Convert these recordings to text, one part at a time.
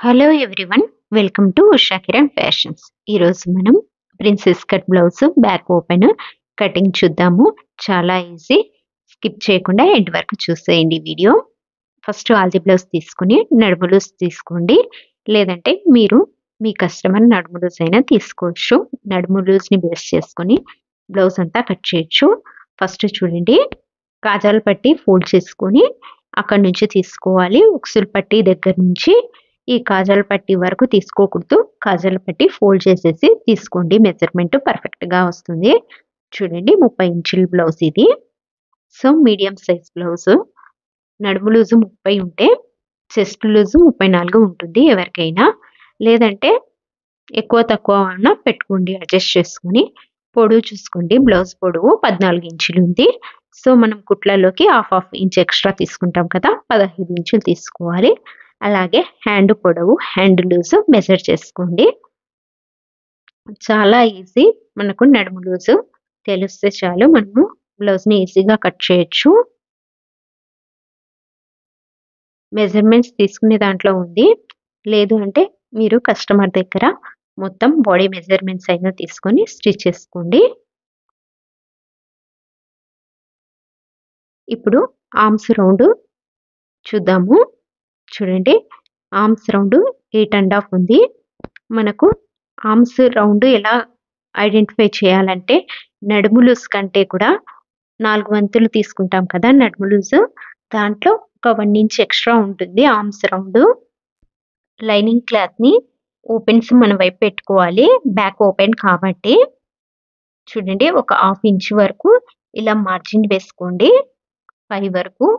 Hello everyone, welcome to Usha Kiran fashions. ఈరోజు మనం princess cut blouse back open cutting చూద్దాము. చాలా ఈజీ, స్కిప్ చేయకుండా ఎండ్ వరకు చూసేయండి వీడియో. ఫస్ట్ ఆల్ది బ్లౌజ్ తీసుకుని నడుము లూజ్ తీసుకోండి, లేదంటే మీరు మీ కస్టమర్ నడుము లూజ్ అయినా తీసుకోవచ్చు. నడుము లూజ్ని బేస్ చేసుకొని బ్లౌజ్ అంతా కట్ చేయొచ్చు. ఫస్ట్ చూడండి, కాజాల పట్టి ఫోల్డ్ చేసుకొని అక్కడి నుంచి తీసుకోవాలి. ఉక్సులు పట్టి దగ్గర నుంచి ఈ కాజాల పట్టి వరకు తీసుకోకూడదు. కాజాల పట్టి ఫోల్డ్ చేసేసి తీసుకోండి, మెజర్మెంట్ పర్ఫెక్ట్గా వస్తుంది. చూడండి, 30 ఇంచుల బ్లౌజ్ ఇది. So medium size blouse. నడుము లూజు 30 ఉంటే చెస్ట్ లూజు 34 ఉంటుంది ఎవరికైనా. లేదంటే ఎక్కువ తక్కువ అన్నా పెట్టుకోండి, అడ్జస్ట్ చేసుకుని. పొడవు చూసుకోండి, బ్లౌజ్ పొడవు 14 ఇంచులు ఉంది. సో మనం కుట్లలోకి హాఫ్ ఇంచ్ ఎక్స్ట్రా తీసుకుంటాం కదా, 15 ఇంచులు తీసుకోవాలి. అలాగే హ్యాండ్ పొడవు, హ్యాండ్ లూజు మెజర్ చేసుకోండి. చాలా ఈజీ, మనకు నడుము లూజు తెలిస్తే చాలు, మనము బ్లౌజ్ని ఈజీగా కట్ చేయొచ్చు. మెజర్మెంట్స్ తీసుకునే దాంట్లో ఉంది, లేదు అంటే మీరు కస్టమర్ దగ్గర మొత్తం బాడీ మెజర్మెంట్స్ అయినా తీసుకొని స్టిచ్ చేసుకోండి. ఇప్పుడు ఆర్మ్స్ రౌండ్ చూద్దాము. చూడండి, ఆర్మ్స్ రౌండ్ 8.5 ఉంది. మనకు ఆర్మ్స్ రౌండ్ ఎలా ఐడెంటిఫై చేయాలంటే, నడుము లూజ్ కంటే కూడా 4 వంతులు తీసుకుంటాం కదా నడుము లూజ్, దాంట్లో ఒక 1 ఇంచ్ ఎక్స్ట్రా ఉంటుంది ఆర్మ్స్ రౌండ్. లైనింగ్ క్లాత్ని ఓపెన్స్ మన వైపు పెట్టుకోవాలి, బ్యాక్ ఓపెన్ కాబట్టి. చూడండి, ఒక హాఫ్ ఇంచ్ వరకు ఇలా మార్జిన్ వేసుకోండి, 5 వరకు.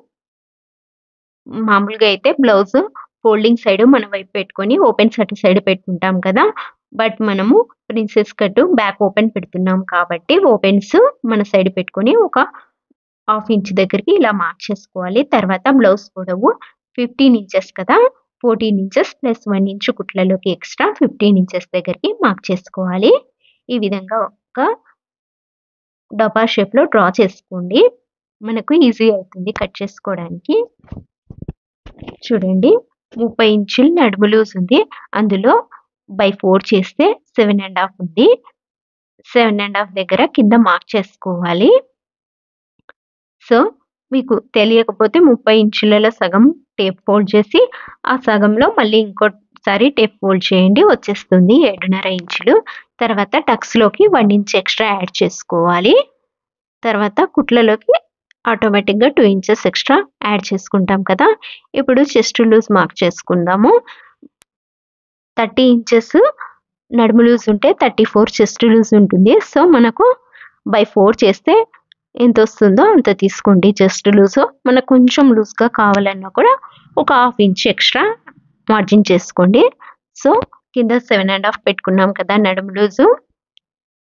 మామూలుగా అయితే బ్లౌజ్ ఫోల్డింగ్ సైడ్ మన వైపు పెట్టుకొని ఓపెన్ అటు సైడ్ పెట్టుకుంటాం కదా, బట్ మనము ప్రిన్సెస్ కట్ బ్యాక్ ఓపెన్ పెడుతున్నాం కాబట్టి ఓపెన్స్ మన సైడ్ పెట్టుకొని ఒక హాఫ్ ఇంచ్ దగ్గరికి ఇలా మార్క్ చేసుకోవాలి. తర్వాత బ్లౌజ్ పొడవు 15 ఇంచెస్ కదా, 14 ఇంచెస్ ప్లస్ 1 ఇంచ్ కుట్లలోకి ఎక్స్ట్రా 15 ఇంచెస్ దగ్గరికి మార్క్ చేసుకోవాలి. ఈ విధంగా ఒక డబ్బా షేప్లో డ్రా చేసుకోండి, మనకు ఈజీ అవుతుంది కట్ చేసుకోవడానికి. చూడండి, 30 ఇంచులు నడుము లూజ్ ఉంది, అందులో బై 4 చేస్తే 7.5 ఉంది. 7.5 దగ్గర కింద మార్క్ చేసుకోవాలి. సో మీకు తెలియకపోతే 30 ఇంచులలో సగం టేప్ ఫోల్డ్ చేసి ఆ సగంలో మళ్ళీ ఇంకోసారి టేప్ ఫోల్డ్ చేయండి, వచ్చేస్తుంది 7.5 ఇంచులు. తర్వాత టక్స్లోకి 1 ఇంచ్ ఎక్స్ట్రా యాడ్ చేసుకోవాలి. తర్వాత కుట్లలోకి ఆటోమేటిక్గా 2 ఇంచెస్ ఎక్స్ట్రా యాడ్ చేసుకుంటాం కదా. ఇప్పుడు చెస్ట్ లూజ్ మార్క్ చేసుకుందాము. 30 ఇంచెస్ నడుము లూజ్ ఉంటే 34 చెస్ట్ లూజ్ ఉంటుంది. సో మనకు బై 4 చేస్తే ఎంత వస్తుందో అంత తీసుకోండి చెస్ట్ లూజ్. మనకు కొంచెం లూజ్గా కావాలన్నా కూడా ఒక హాఫ్ ఇంచ్ ఎక్స్ట్రా మార్జిన్ చేసుకోండి. సో కింద 7.5 పెట్టుకున్నాం కదా నడుము లూజు,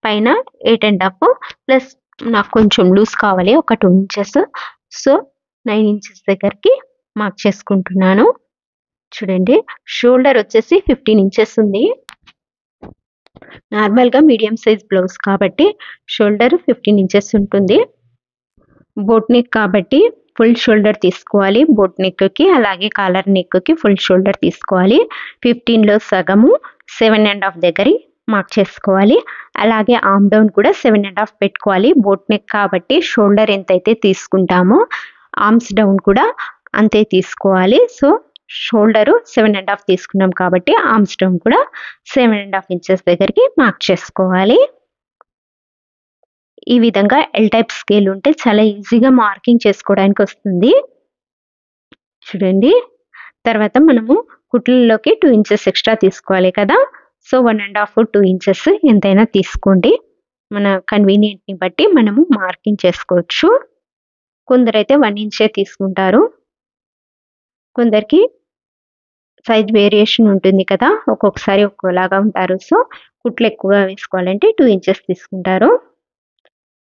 పైన 8.5 ప్లస్ నాకు కొంచెం లూజ్ కావాలి ఒక 2 ఇంచెస్. సో 9 ఇంచెస్ దగ్గరికి మార్క్ చేసుకుంటున్నాను. చూడండి, షోల్డర్ వచ్చేసి 15 ఇంచెస్ ఉంది. నార్మల్గా మీడియం సైజ్ బ్లౌజ్ కాబట్టి షోల్డర్ 15 ఇంచెస్ ఉంటుంది. బోట్ నెక్ కాబట్టి ఫుల్ షోల్డర్ తీసుకోవాలి బోట్ నెక్కి, అలాగే కాలర్ నెక్కి ఫుల్ షోల్డర్ తీసుకోవాలి. 15లో సగము 7.5 దగ్గర మార్క్ చేసుకోవాలి. అలాగే ఆర్మ్ డౌన్ కూడా 7.5 పెట్టుకోవాలి. బోట్ నెక్ కాబట్టి షోల్డర్ ఎంతైతే తీసుకుంటామో ఆర్మ్స్ డౌన్ కూడా అంతే తీసుకోవాలి. సో షోల్డరు 7.5 తీసుకున్నాం కాబట్టి ఆర్మ్స్ డౌన్ కూడా 7.5 ఇంచెస్ దగ్గరికి మార్క్ చేసుకోవాలి. ఈ విధంగా ఎల్ టైప్ స్కేల్ ఉంటే చాలా ఈజీగా మార్కింగ్ చేసుకోవడానికి వస్తుంది. చూడండి, తర్వాత మనము కుట్లలోకి 2 ఇంచెస్ ఎక్స్ట్రా తీసుకోవాలి కదా. సో 1.5 2 ఇంచెస్ ఎంతైనా తీసుకోండి, మన కన్వీనియంట్ని బట్టి మనము మార్కింగ్ చేసుకోవచ్చు. కొందరైతే 1 ఇంచే తీసుకుంటారు, కొందరికి సైజ్ వేరియేషన్ ఉంటుంది కదా, ఒక్కొక్కసారి ఒక్కోలాగా ఉంటారు. సో కుట్లు ఎక్కువగా వేసుకోవాలంటే 2 ఇంచెస్ తీసుకుంటారు.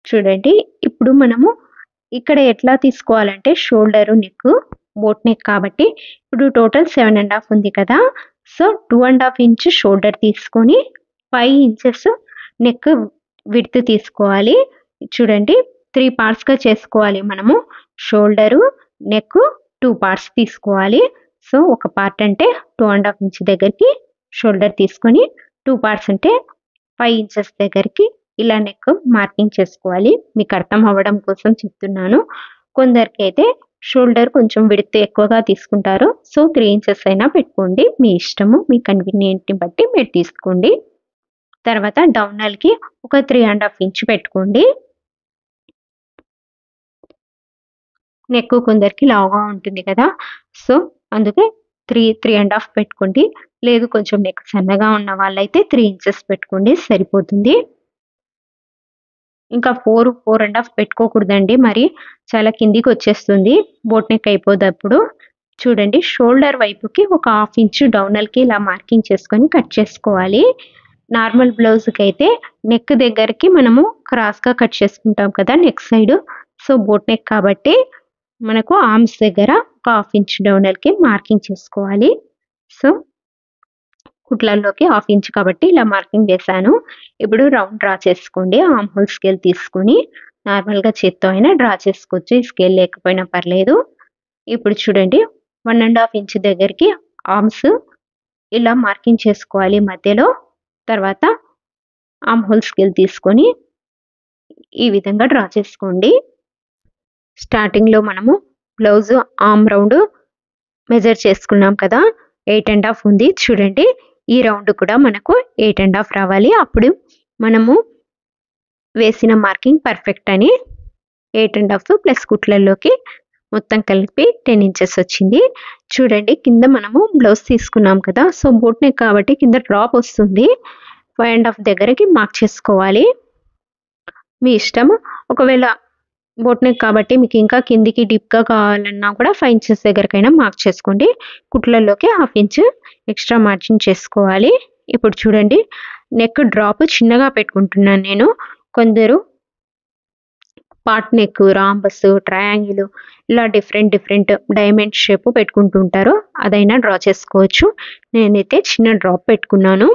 చూడండి, ఇప్పుడు మనము ఇక్కడ ఎట్లా తీసుకోవాలంటే షోల్డరు నెక్ బోట్ నెక్ కాబట్టి ఇప్పుడు టోటల్ 7.5 ఉంది కదా. సో 2.5 ఇంచ్ షోల్డర్ తీసుకొని 5 ఇంచెస్ నెక్ విడ్త్ తీసుకోవాలి. చూడండి, 3 పార్ట్స్గా చేసుకోవాలి మనము. షోల్డరు నెక్ 2 పార్ట్స్ తీసుకోవాలి. సో ఒక పార్ట్ అంటే 2.5 ఇంచ్ దగ్గరికి షోల్డర్ తీసుకొని 2 పార్ట్స్ అంటే 5 ఇంచెస్ దగ్గరికి ఇలా నెక్ మార్కింగ్ చేసుకోవాలి. మీకు అర్థం అవ్వడం కోసం చెప్తున్నాను. కొందరికి అయితే షోల్డర్ కొంచెం విడ్త్ ఎక్కువగా తీసుకుంటారు. సో 3 ఇంచెస్ అయినా పెట్టుకోండి. మీ ఇష్టము, మీ కన్వీనియంట్ని బట్టి మీరు తీసుకోండి. తర్వాత డౌనల్కి ఒక 3.5 ఇంచ్ పెట్టుకోండి. నెక్ కొందరికి లావుగా ఉంటుంది కదా, సో అందుకే 3.5 పెట్టుకోండి. లేదు కొంచెం నెక్ సన్నగా ఉన్న వాళ్ళైతే 3 ఇంచెస్ పెట్టుకోండి, సరిపోతుంది. ఇంకా 4.5 పెట్టుకోకూడదండి, మరి చాలా కిందికి వచ్చేస్తుంది, బోట్ నెక్ అయిపోదప్పుడు. చూడండి, షోల్డర్ వైపుకి ఒక 1/2 ఇంచ్ డౌనల్కి ఇలా మార్కింగ్ చేసుకొని కట్ చేసుకోవాలి. నార్మల్ బ్లౌజ్కి అయితే నెక్ దగ్గరికి మనము క్రాస్గా కట్ చేసుకుంటాం కదా neck side. So boat neck కాబట్టి మనకు ఆర్మ్స్ దగ్గర ఒక 1/2 ఇంచ్ డౌనల్కి మార్కింగ్ చేసుకోవాలి. సో కుట్లల్లోకి 1/2 ఇంచ్ కాబట్టి ఇలా మార్కింగ్ వేసాను. ఇప్పుడు రౌండ్ డ్రా చేసుకోండి. ఆర్మ్ హోల్ స్కేల్ తీసుకుని నార్మల్గా చేత్తో అయినా డ్రా చేసుకోవచ్చు, ఈ స్కేల్ లేకపోయినా పర్లేదు. ఇప్పుడు చూడండి, 1.5 ఇంచ్ దగ్గరికి ఆర్మ్స్ ఇలా మార్కింగ్ చేసుకోవాలి మధ్యలో. తర్వాత ఆర్మ్ హోల్ స్కేల్ తీసుకొని ఈ విధంగా డ్రా చేసుకోండి. స్టార్టింగ్లో మనము బ్లౌజ్ ఆర్మ్ రౌండ్ మెజర్ చేసుకున్నాం కదా, 8.5 ఉంది. చూడండి, ఈ రౌండ్ కూడా మనకు 8.5 రావాలి. అప్పుడు మనము వేసిన మార్కింగ్ పర్ఫెక్ట్ అని. 8.5 ప్లస్ కుట్లల్లోకి మొత్తం కలిపి 10 ఇంచెస్ వచ్చింది. చూడండి, కింద మనము బ్లౌజ్ తీసుకున్నాం కదా, సో బోట్ నెక్ కాబట్టి కింద డ్రాప్ వస్తుంది. 5.5 దగ్గరకి మార్క్ చేసుకోవాలి. మీ ఇష్టం. ఒకవేళ బోట్ నెక్ కాబట్టి మీకు ఇంకా కిందికి డీప్గా కావాలన్నా కూడా 5 ఇంచెస్ దగ్గరకైనా మార్క్ చేసుకోండి. కుట్లల్లోకి 1/2 ఇంచ్ ఎక్స్ట్రా మార్జిన్ చేసుకోవాలి. ఇప్పుడు చూడండి, నెక్ డ్రాప్ చిన్నగా పెట్టుకుంటున్నాను నేను. కొందరు పార్ట్ నెక్, రాంబస్, ట్రయాంగిల్ ఇలా డిఫరెంట్ డైమండ్ షేప్ పెట్టుకుంటుంటారు. అదైనా డ్రా చేసుకోవచ్చు. నేనైతే చిన్న డ్రాప్ పెట్టుకున్నాను,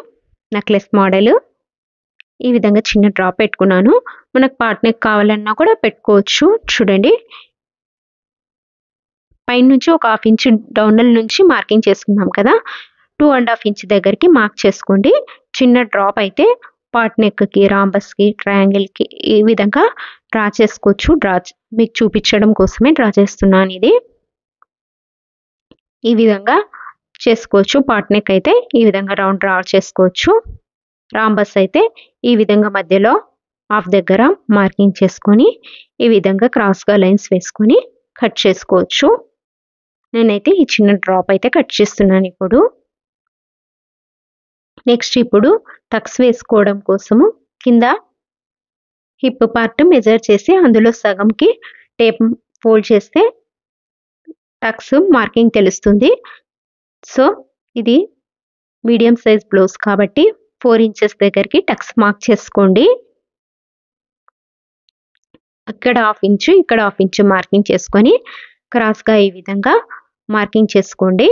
నెక్లెస్ మోడల్. ఈ విధంగా చిన్న డ్రాప్ పెట్టుకున్నాను. మనకు పార్ట్ నెక్ కావాలన్నా కూడా పెట్టుకోవచ్చు. చూడండి, పైన నుంచి ఒక 1/2 ఇంచ్ డౌనల్ నుంచి మార్కింగ్ చేసుకున్నాం కదా, 2.5 ఇంచ్ దగ్గరికి మార్క్ చేసుకోండి. చిన్న డ్రాప్ అయితే పార్ట్ నెక్కి, రాంబస్కి, ట్రయాంగిల్కి ఈ విధంగా డ్రా చేసుకోవచ్చు. మీకు చూపించడం కోసమే డ్రా చేస్తున్నాను ఇది. ఈ విధంగా చేసుకోవచ్చు. పార్ట్ నెక్ అయితే ఈ విధంగా రౌండ్ డ్రా చేసుకోవచ్చు. రాంబస్ అయితే ఈ విధంగా మధ్యలో 1/2 దగ్గర మార్కింగ్ చేసుకొని ఈ విధంగా క్రాస్గా లైన్స్ వేసుకొని కట్ చేసుకోవచ్చు. నేనైతే ఈ చిన్న డ్రాప్ అయితే కట్ చేస్తున్నాను ఇప్పుడు. నెక్స్ట్ ఇప్పుడు టక్స్ వేసుకోవడం కోసము కింద హిప్ పార్ట్ మెజర్ చేసి అందులో సగంకి టేప్ ఫోల్డ్ చేస్తే టక్స్ మార్కింగ్ తెలుస్తుంది. సో ఇది మీడియం సైజ్ బ్లౌజ్ కాబట్టి 4 ఇంచెస్ దగ్గరికి టక్స్ మార్క్ చేసుకోండి. ఇక్కడ 1/2 ఇంచు, ఇక్కడ 1/2 ఇంచు మార్కింగ్ చేసుకొని క్రాస్గా ఈ విధంగా మార్కింగ్ చేసుకోండి.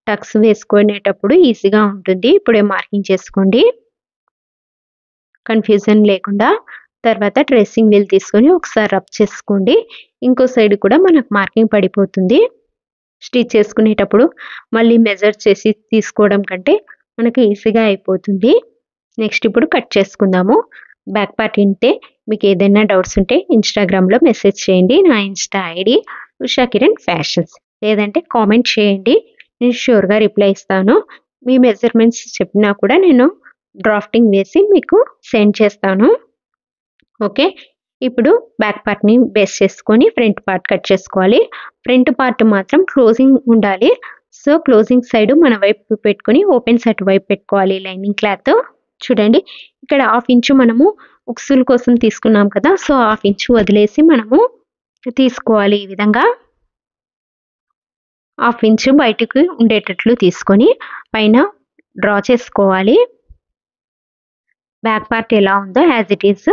టక్స్ వేసుకునేటప్పుడు ఈజీగా ఉంటుంది. ఇప్పుడే మార్కింగ్ చేసుకోండి, కన్ఫ్యూజన్ లేకుండా. తర్వాత ట్రేసింగ్ వీల్ తీసుకొని ఒకసారి రబ్ చేసుకోండి. ఇంకో సైడ్ కూడా మనకు మార్కింగ్ పడిపోతుంది. స్టిచ్ చేసుకునేటప్పుడు మళ్ళీ మెజర్ చేసి తీసుకోవడం కంటే మనకి ఈజీగా అయిపోతుంది. నెక్స్ట్ ఇప్పుడు కట్ చేసుకుందాము. బ్యాక్ పార్ట్ ఉంటే మీకు ఏదైనా డౌట్స్ ఉంటే ఇన్స్టాగ్రామ్లో మెసేజ్ చేయండి. నా Insta ID Usha Kiran fashions. లేదంటే కామెంట్ చేయండి, నేను షూర్గా రిప్లై ఇస్తాను. మీ మెజర్మెంట్స్ చెప్పినా కూడా నేను డ్రాఫ్టింగ్ వేసి మీకు సెండ్ చేస్తాను. ఓకే, ఇప్పుడు బ్యాక్ పార్ట్ని బేస్ చేసుకొని ఫ్రంట్ పార్ట్ కట్ చేసుకోవాలి. ఫ్రంట్ పార్ట్ మాత్రం క్లోజింగ్ ఉండాలి. సో క్లోజింగ్ సైడ్ మన వైపు పెట్టుకొని ఓపెన్ సైడ్ వైపు పెట్టుకోవాలి లైనింగ్ క్లాత్. చూడండి, ఇక్కడ 1/2 ఇంచు మనము ఉక్సుల కోసం తీసుకున్నాం కదా, సో 1/2 ఇంచు వదిలేసి మనము తీసుకోవాలి. ఈ విధంగా 1/2 ఇంచు బయటకు ఉండేటట్లు తీసుకొని పైన డ్రా చేసుకోవాలి. బ్యాక్ పార్ట్ ఎలా ఉందో as it is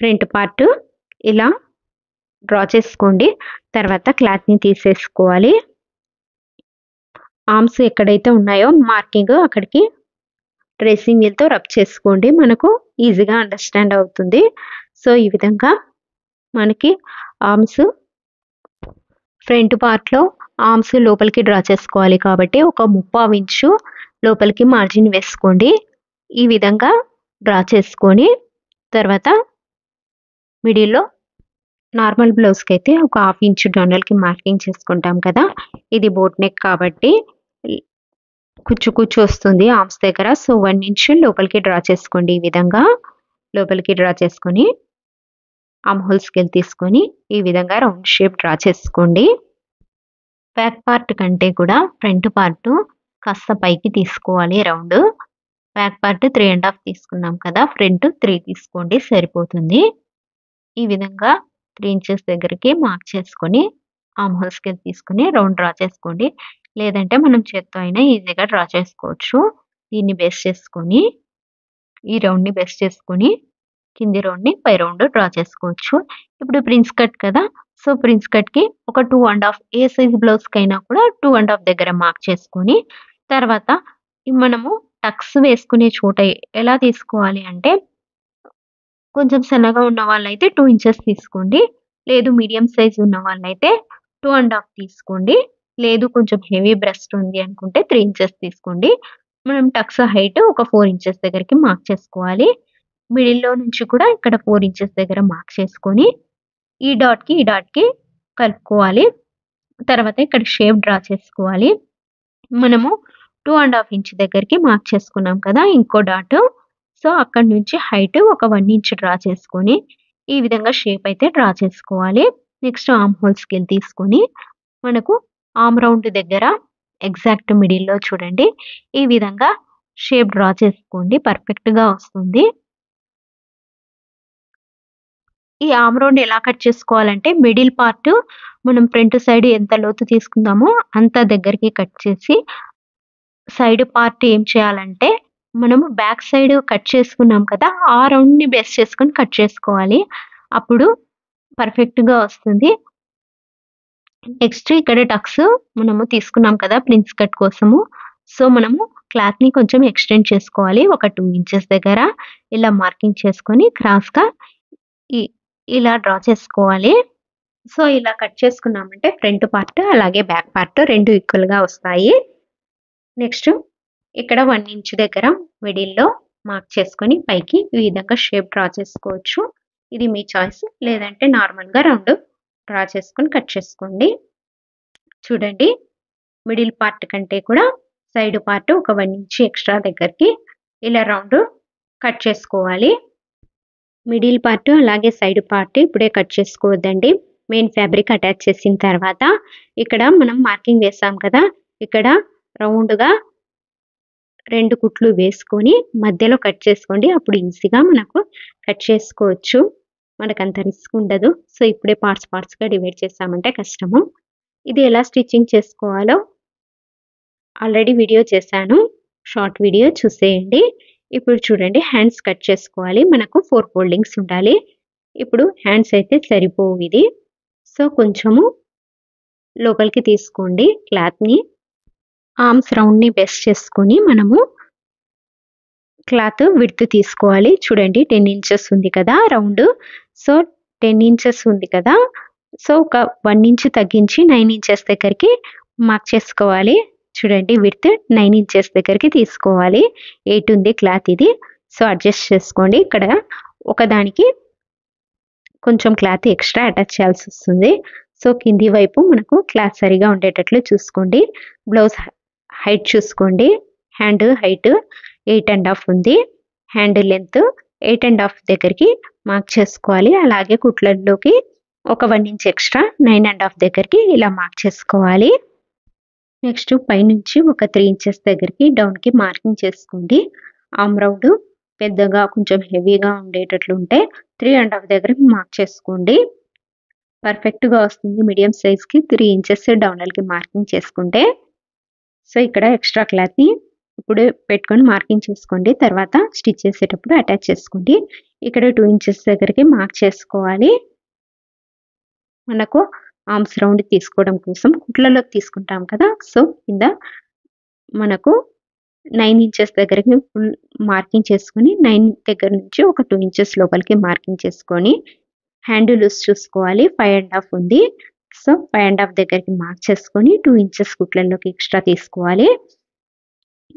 front part ఇలా డ్రా చేసుకోండి. తర్వాత క్లాత్ని తీసేసుకోవాలి. ఆర్మ్స్ ఎక్కడైతే ఉన్నాయో మార్కింగ్ అక్కడికి ట్రేసింగ్ వీల్తో రబ్ చేసుకోండి, మనకు ఈజీగా అండర్స్టాండ్ అవుతుంది. సో ఈ విధంగా మనకి ఆర్మ్స్ ఫ్రంట్ పార్ట్లో ఆర్మ్స్ లోపలికి డ్రా చేసుకోవాలి కాబట్టి ఒక 3/4 ఇంచు లోపలికి మార్జిన్ వేసుకోండి. ఈ విధంగా డ్రా చేసుకొని తర్వాత మిడిల్‌లో నార్మల్ బ్లౌజ్‌కైతే ఒక 1/2 ఇంచు డౌనల్‌కి మార్కింగ్ చేసుకుంటాం కదా! ఇది బోట్ నెక్ కాబట్టి కుచ్చు వస్తుంది ఆర్మ్స్ దగ్గర. సో 1 ఇంచ్ లోపలికి డ్రా చేసుకోండి. ఈ విధంగా లోపలికి డ్రా చేసుకొని ఆర్మ్ హోల్ స్కేల్ తీసుకొని ఈ విధంగా రౌండ్ షేప్ డ్రా చేసుకోండి. బ్యాక్ పార్ట్ కంటే కూడా ఫ్రంట్ పార్ట్ కాస్త పైకి తీసుకోవాలి రౌండ్. బ్యాక్ పార్ట్ 3.5 తీసుకున్నాం కదా! ఫ్రంట్ 3 తీసుకోండి సరిపోతుంది. ఈ విధంగా 3 ఇంచెస్ దగ్గరికి మార్క్ చేసుకొని ఆర్మ్ హోల్ స్కేల్ తీసుకొని రౌండ్ డ్రా చేసుకోండి. లేదంటే మనం చేత్తో అయినా ఈజీగా డ్రా చేసుకోవచ్చు. దీన్ని బేస్ చేసుకొని ఈ రౌండ్‌ని బేస్ చేసుకొని కింది రౌండ్‌ని పై రౌండ్ డ్రా చేసుకోవచ్చు. ఇప్పుడు ప్రిన్స్ కట్ కదా! సో ప్రిన్స్ కట్‌కి ఒక 2.5 ఏ సైజ్ బ్లౌజ్‌కైనా కూడా 2.5 దగ్గర మార్క్ చేసుకొని తర్వాత మనము టక్స్ వేసుకునే చోట ఎలా తీసుకోవాలి అంటే కొంచెం సన్నగా ఉన్న వాళ్ళైతే 2 ఇంచెస్ తీసుకోండి. లేదు మీడియం సైజ్ ఉన్న వాళ్ళైతే 2.5 తీసుకోండి. లేదు కొంచెం హెవీ బ్రెస్ట్ ఉంది అనుకుంటే 3 ఇంచెస్ తీసుకోండి. మనం టక్స్ హైట్ ఒక 4 ఇంచెస్ దగ్గరికి మార్క్ చేసుకోవాలి. మిడిల్‌లో నుంచి కూడా ఇక్కడ 4 ఇంచెస్ దగ్గర మార్క్ చేసుకొని ఈ డాట్‌కి కలుపుకోవాలి. తర్వాత ఇక్కడ షేప్ డ్రా చేసుకోవాలి. మనము 2.5 ఇంచ్ దగ్గరికి మార్క్ చేసుకున్నాం కదా! ఇంకో డాట్. సో అక్కడి నుంచి హైట్ ఒక 1 ఇంచ్ డ్రా చేసుకొని ఈ విధంగా షేప్ అయితే డ్రా చేసుకోవాలి. నెక్స్ట్ ఆర్మ్ హోల్ స్కేల్ తీసుకొని మనకు ఆర్మ్ రౌండ్ దగ్గర ఎగ్జాక్ట్ మిడిల్‌లో చూడండి. ఈ విధంగా షేప్ డ్రా చేసుకోండి. పర్ఫెక్ట్‌గా వస్తుంది. ఈ ఆర్మ్ రౌండ్ ఎలా కట్ చేసుకోవాలంటే మిడిల్ పార్ట్ మనం ఫ్రంట్ సైడ్ ఎంత లోతు తీసుకుందామో అంత దగ్గరికి కట్ చేసి సైడ్ పార్ట్ ఏం చేయాలంటే మనము బ్యాక్ సైడ్ కట్ చేసుకున్నాం కదా! ఆ రౌండ్‌ని బేస్ చేసుకొని కట్ చేసుకోవాలి. అప్పుడు పర్ఫెక్ట్‌గా వస్తుంది. నెక్స్ట్ ఇక్కడ టక్స్ మనము తీసుకున్నాం కదా! ప్రిన్స్ కట్ కోసము. సో మనము క్లాత్‌ని కొంచెం ఎక్స్టెండ్ చేసుకోవాలి. ఒక 2 ఇంచెస్ దగ్గర ఇలా మార్కింగ్ చేసుకొని క్రాస్‌గా ఇలా డ్రా చేసుకోవాలి. సో ఇలా కట్ చేసుకున్నామంటే ఫ్రంట్ పార్ట్ అలాగే బ్యాక్ పార్ట్ 2 ఈక్వల్‌గా వస్తాయి. నెక్స్ట్ ఇక్కడ 1 ఇంచ్ దగ్గర మిడిల్‌లో మార్క్ చేసుకొని పైకి ఈ విధంగా షేప్ డ్రా చేసుకోవచ్చు. ఇది మీ చాయిస్. లేదంటే నార్మల్‌గా రౌండ్ డ్రా చేసుకొని కట్ చేసుకోండి. చూడండి మిడిల్ పార్ట్ కంటే కూడా సైడ్ పార్ట్ ఒక 1 ఇంచ్ ఎక్స్ట్రా దగ్గరికి ఇలా రౌండ్ కట్ చేసుకోవాలి. మిడిల్ పార్ట్ అలాగే సైడ్ పార్ట్ ఇప్పుడే కట్ చేసుకోవద్దండి. మెయిన్ ఫ్యాబ్రిక్ అటాచ్ చేసిన తర్వాత ఇక్కడ మనం మార్కింగ్ వేసాం కదా! ఇక్కడ రౌండ్‌గా 2 కుట్లు వేసుకొని మధ్యలో కట్ చేసుకోండి. అప్పుడు ఈజీగా మనకు కట్ చేసుకోవచ్చు. మనకంత రిస్క్ ఉండదు. సో ఇప్పుడే పార్ట్స్‌గా డివైడ్ చేసామంటే కష్టము. ఇది ఎలా స్టిచ్చింగ్ చేసుకోవాలో ఆల్రెడీ వీడియో చేశాను. షార్ట్ వీడియో చూసేయండి. ఇప్పుడు చూడండి హ్యాండ్స్ కట్ చేసుకోవాలి. మనకు 4 ఫోల్డింగ్స్ ఉండాలి. ఇప్పుడు హ్యాండ్స్ అయితే సరిపోవు ఇది. సో కొంచెము లోపలికి తీసుకోండి క్లాత్‌ని. ఆర్మ్స్ రౌండ్‌ని బేస్ చేసుకొని మనము క్లాత్ విడ్త్ తీసుకోవాలి. చూడండి 10 ఇంచెస్ ఉంది కదా రౌండ్. సో 10 ఇంచెస్ ఉంది కదా! సో ఒక 1 ఇంచ్ తగ్గించి 9 ఇంచెస్ దగ్గరికి మార్క్ చేసుకోవాలి. చూడండి విడ్త్ 9 ఇంచెస్ దగ్గరికి తీసుకోవాలి. 8 ఉంది క్లాత్ ఇది. సో అడ్జస్ట్ చేసుకోండి. ఇక్కడ ఒకదానికి కొంచెం క్లాత్ ఎక్స్ట్రా అటాచ్ చేయాల్సి వస్తుంది. సో కింది వైపు మనకు క్లాత్ సరిగా ఉండేటట్లు చూసుకోండి. బ్లౌజ్ హైట్ చూసుకోండి. హ్యాండ్ హైట్ 8.5 ఉంది. హ్యాండ్ లెంత్ 8.5 దగ్గరికి మార్క్ చేసుకోవాలి. అలాగే కుట్లలోకి ఒక 1 ఇంచ్ ఎక్స్ట్రా 9.5 దగ్గరికి ఇలా మార్క్ చేసుకోవాలి. నెక్స్ట్ పైనుంచి ఒక 3 ఇంచెస్ దగ్గరికి డౌన్‌కి మార్కింగ్ చేసుకోండి. ఆర్మ్ రౌండ్ పెద్దగా కొంచెం హెవీగా ఉండేటట్లు ఉంటే 3.5 దగ్గరికి మార్క్ చేసుకోండి. పర్ఫెక్ట్‌గా వస్తుంది. మీడియం సైజ్‌కి 3 ఇంచెస్ డౌనల్‌కి మార్కింగ్ చేసుకుంటే. సో ఇక్కడ ఎక్స్ట్రా క్లాత్‌ని ఇప్పుడు పెట్టుకొని మార్కింగ్ చేసుకోండి. తర్వాత స్టిచ్ చేసేటప్పుడు అటాచ్ చేసుకోండి. ఇక్కడ 2 ఇంచెస్ దగ్గరికి మార్క్ చేసుకోవాలి. మనకు ఆర్మ్స్ రౌండ్ తీసుకోవడం కోసం కుట్లలోకి తీసుకుంటాం కదా! సో కింద మనకు 9 ఇంచెస్ దగ్గరికి ఫుల్ మార్కింగ్ చేసుకొని 9 దగ్గర నుంచి ఒక 2 ఇంచెస్ లోపలికి మార్కింగ్ చేసుకొని హ్యాండ్ లూజ్ చూసుకోవాలి. 5.5 ఉంది. సో 5.5 దగ్గరికి మార్క్ చేసుకొని 2 ఇంచెస్ కుట్లలోకి ఎక్స్ట్రా తీసుకోవాలి.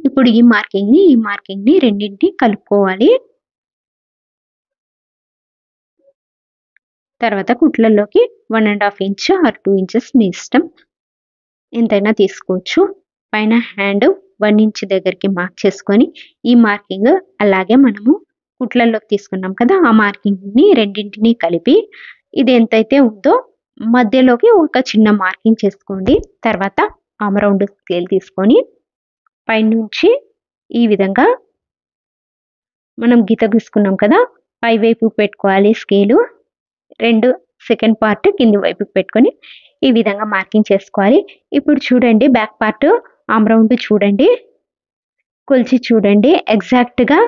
ఇప్పుడు ఈ మార్కింగ్ని రెండింటిని కలుపుకోవాలి. తర్వాత కుట్లలోకి 1.5 ఇంచ్ ఆర్ 2 ఇంచెస్ మీ ఇష్టం ఎంతైనా తీసుకోవచ్చు. పైన హ్యాండ్ 1 ఇంచ్ దగ్గరికి మార్క్ చేసుకొని ఈ మార్కింగ్ అలాగే మనము కుట్లలోకి తీసుకున్నాం కదా, ఆ మార్కింగ్ని రెండింటిని కలిపి ఇది ఎంతైతే ఉందో మధ్యలోకి ఒక చిన్న మార్కింగ్ చేసుకోండి. తర్వాత ఆర్మ్ రౌండ్ స్కేల్ తీసుకొని పైనుంచి ఈ విధంగా మనం గీత గీసుకున్నాం కదా, పై వైపు పెట్టుకోవాలి స్కేలు. సెకండ్ పార్ట్ కింది వైపుకి పెట్టుకొని ఈ విధంగా మార్కింగ్ చేసుకోవాలి. ఇప్పుడు చూడండి బ్యాక్ పార్ట్ ఆర్మ్ రౌండ్ చూడండి, కొలిచి చూడండి. ఎగ్జాక్ట్గా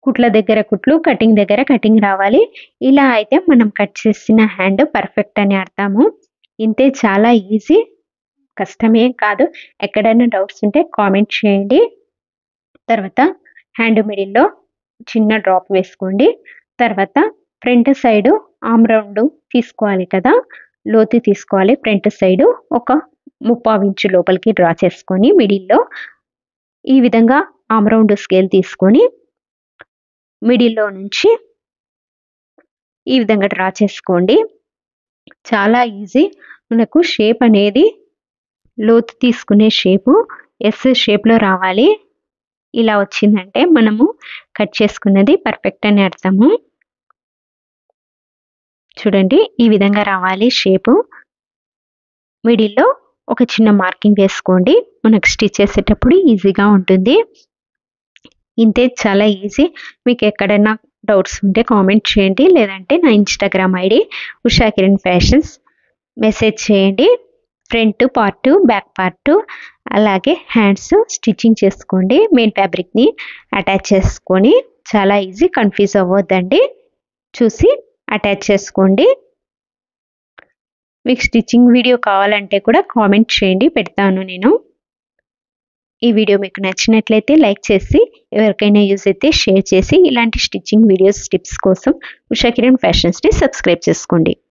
కుట్ల దగ్గర కుట్లు, కటింగ్ దగ్గర కటింగ్ రావాలి. ఇలా అయితే మనం కట్ చేసిన హ్యాండ్ పర్ఫెక్ట్ అని అర్థము. ఇంతే, చాలా ఈజీ, కష్టమేం కాదు. ఎక్కడైనా డౌట్స్ ఉంటే కామెంట్ చేయండి. తర్వాత హ్యాండ్ మిడిల్లో చిన్న డ్రాప్ వేసుకోండి. తర్వాత ఫ్రంట్ సైడ్ ఆర్మ్ రౌండ్ తీసుకోవాలి కదా, లోతు తీసుకోవాలి. ఫ్రంట్ సైడ్ ఒక 3/4 ఇంచు లోపలికి డ్రా చేసుకొని మిడిల్లో ఈ విధంగా ఆర్మ్ రౌండ్ స్కేల్ తీసుకొని మిడిల్లో నుంచి ఈ విధంగా డ్రా చేసుకోండి. చాలా ఈజీ. మనకు షేప్ అనేది లోతు తీసుకునే షేపు ఎస్ షేప్లో రావాలి. ఇలా వచ్చిందంటే మనము కట్ చేసుకున్నది పర్ఫెక్ట్ అని అర్థము. చూడండి ఈ విధంగా రావాలి షేపు. మిడిల్లో ఒక చిన్న మార్కింగ్ వేసుకోండి, మనకు స్టిచ్ చేసేటప్పుడు ఈజీగా ఉంటుంది. ఇంతే, చాలా ఈజీ. మీకు ఎక్కడైనా డౌట్స్ ఉంటే కామెంట్ చేయండి, లేదంటే నా Instagram ID Usha Kiran fashions message చేయండి. ఫ్రంట్ పార్ట్, బ్యాక్ పార్ట్ అలాగే హ్యాండ్స్ స్టిచ్చింగ్ చేసుకోండి. మెయిన్ ఫ్యాబ్రిక్ని అటాచ్ చేసుకొని చాలా ఈజీ, కన్ఫ్యూజ్ అవ్వద్దండి. చూసి అటాచ్ చేసుకోండి. మీకు స్టిచ్చింగ్ వీడియో కావాలంటే కూడా కామెంట్ చేయండి, పెడతాను నేను. ఈ వీడియో మీకు నచ్చినట్లయితే లైక్ చేసి, ఎవరికైనా యూజ్ అయితే షేర్ చేసి, ఇలాంటి స్టిచ్చింగ్ వీడియోస్ టిప్స్ కోసం ఉషా కిరణ్ ఫ్యాషన్స్ని సబ్స్క్రైబ్ చేసుకోండి.